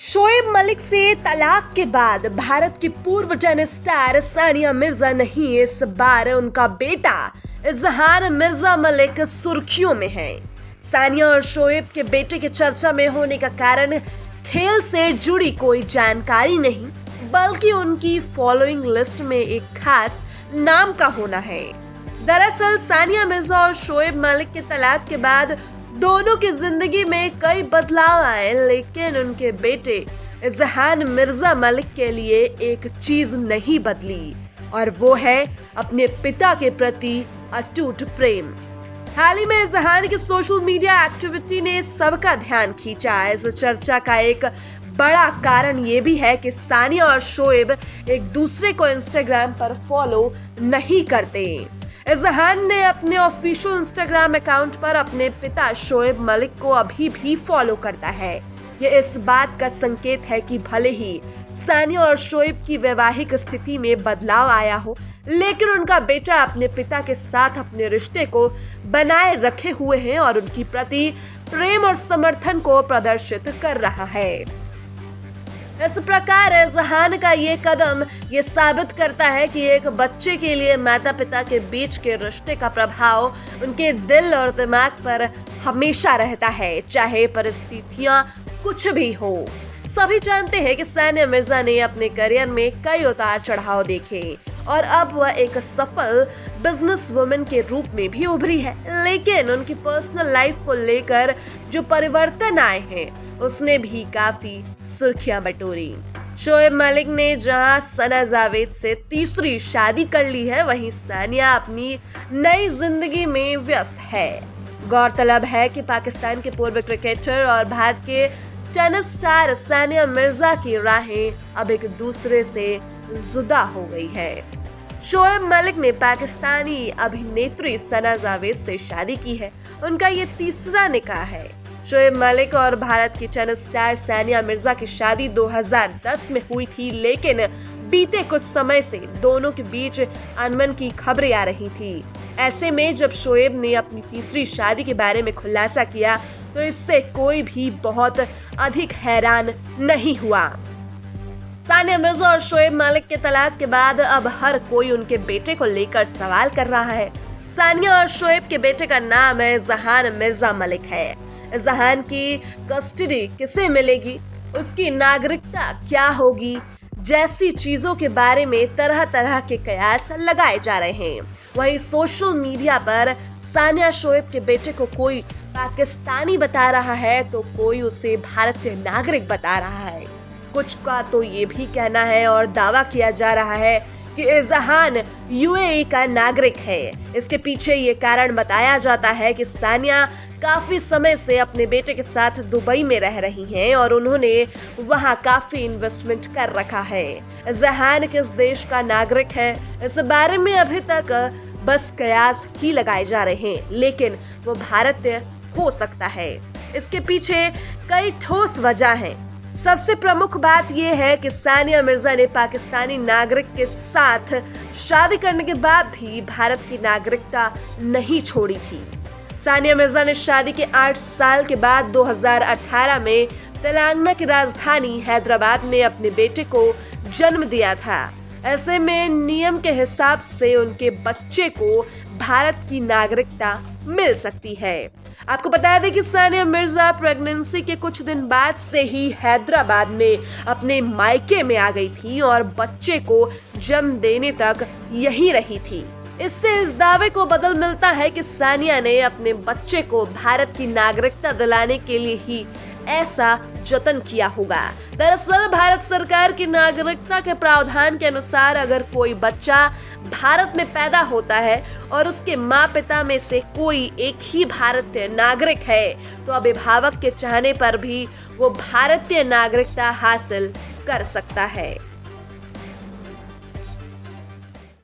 शोएब मलिक से तलाक के बाद भारत की पूर्व टेनिस स्टार सानिया मिर्जा नहीं, इस बार उनका बेटा इजहान मिर्जा मलिक सुर्खियों में है। सानिया और शोएब के बेटे के चर्चा में होने का कारण खेल से जुड़ी कोई जानकारी नहीं, बल्कि उनकी फॉलोइंग लिस्ट में एक खास नाम का होना है। दरअसल सानिया मिर्जा और शोएब मलिक के तलाक के बाद दोनों की जिंदगी में कई बदलाव आए, लेकिन उनके बेटे इजहान मिर्जा मलिक के लिए एक चीज नहीं बदली, और वो है अपने पिता के प्रति अटूट प्रेम। हाल ही में इजहान की सोशल मीडिया एक्टिविटी ने सबका ध्यान खींचा। इस चर्चा का एक बड़ा कारण ये भी है कि सानिया और शोएब एक दूसरे को इंस्टाग्राम पर फॉलो नहीं करते। इजहान ने अपने ऑफिशियल इंस्टाग्राम अकाउंट पर अपने पिता शोएब मलिक को अभी भी फॉलो करता है। ये इस बात का संकेत है कि भले ही सानिया और शोएब की वैवाहिक स्थिति में बदलाव आया हो, लेकिन उनका बेटा अपने पिता के साथ अपने रिश्ते को बनाए रखे हुए हैं और उनकी प्रति प्रेम और समर्थन को प्रदर्शित कर रहा है। इस प्रकार इजहान का ये कदम ये साबित करता है कि एक बच्चे के लिए माता पिता के बीच के रिश्ते का प्रभाव उनके दिल और दिमाग पर हमेशा रहता है, चाहे परिस्थितियां कुछ भी हो। सभी जानते हैं कि सानिया मिर्जा ने अपने करियर में कई उतार चढ़ाव देखे और अब वह एक सफल बिजनेस वुमेन के रूप में भी उभरी है, लेकिन उनकी पर्सनल लाइफ को लेकर जो परिवर्तन आए हैं उसने भी काफी सुर्खियां बटोरी। शोएब मलिक ने जहां सना जावेद से तीसरी शादी कर ली है, वहीं सानिया अपनी नई जिंदगी में व्यस्त है। गौरतलब है कि पाकिस्तान के पूर्व क्रिकेटर और भारत के टेनिस स्टार सानिया मिर्जा की राहें अब एक दूसरे से जुदा हो गई है। शोएब मलिक ने पाकिस्तानी अभिनेत्री सना जावेद से शादी की है। उनका ये तीसरा निकाह है। शोएब मलिक और भारत की टेनिस स्टार सानिया मिर्जा की शादी 2010 में हुई थी, लेकिन बीते कुछ समय से दोनों के बीच अनबन की खबरें आ रही थी। ऐसे में जब शोएब ने अपनी तीसरी शादी के बारे में खुलासा किया तो इससे कोई भी बहुत अधिक हैरान नहीं हुआ। सानिया मिर्जा और शोएब मलिक के तलाक के बाद अब हर कोई उनके बेटे को लेकर सवाल कर रहा है। सानिया और शोएब के बेटे का नाम है इजहान मिर्जा मलिक है। इजहान की कस्टडी किसे मिलेगी, उसकी नागरिकता क्या होगी, जैसी चीजों के बारे में तरह तरह के कयास लगाए जा रहे हैं। वहीं सोशल मीडिया पर सानिया शोएब के बेटे को कोई पाकिस्तानी बता रहा है तो कोई उसे भारतीय नागरिक बता रहा है। कुछ का तो ये भी कहना है और दावा किया जा रहा है कि इजहान यूएई का नागरिक है। इसके पीछे ये कारण बताया जाता है कि सानिया काफी समय से अपने बेटे के साथ दुबई में रह रही हैं और उन्होंने वहां काफी इन्वेस्टमेंट कर रखा है। इजहान किस देश का नागरिक है, इस बारे में अभी तक बस कयास ही लगाए जा रहे हैं, लेकिन वो भारतीय हो सकता है। इसके पीछे कई ठोस वजह हैं। सबसे प्रमुख बात यह है कि सानिया मिर्जा ने पाकिस्तानी नागरिक के साथ शादी करने के बाद भी भारत की नागरिकता नहीं छोड़ी थी। सानिया मिर्जा ने शादी के 8 साल के बाद 2018 में तेलंगाना की राजधानी हैदराबाद में अपने बेटे को जन्म दिया था। ऐसे में नियम के हिसाब से उनके बच्चे को भारत की नागरिकता मिल सकती है। आपको बता दें कि सानिया मिर्जा प्रेगनेंसी के कुछ दिन बाद से ही हैदराबाद में अपने मायके में आ गई थी और बच्चे को जन्म देने तक यहीं रही थी। इससे इस दावे को बदल मिलता है कि सानिया ने अपने बच्चे को भारत की नागरिकता दिलाने के लिए ही ऐसा जतन किया होगा। दरअसल भारत सरकार की नागरिकता के प्रावधान के अनुसार अगर कोई बच्चा भारत में पैदा होता है और उसके माँ पिता में से कोई एक ही भारतीय नागरिक है तो अभिभावक के चाहने पर भी वो भारतीय नागरिकता हासिल कर सकता है।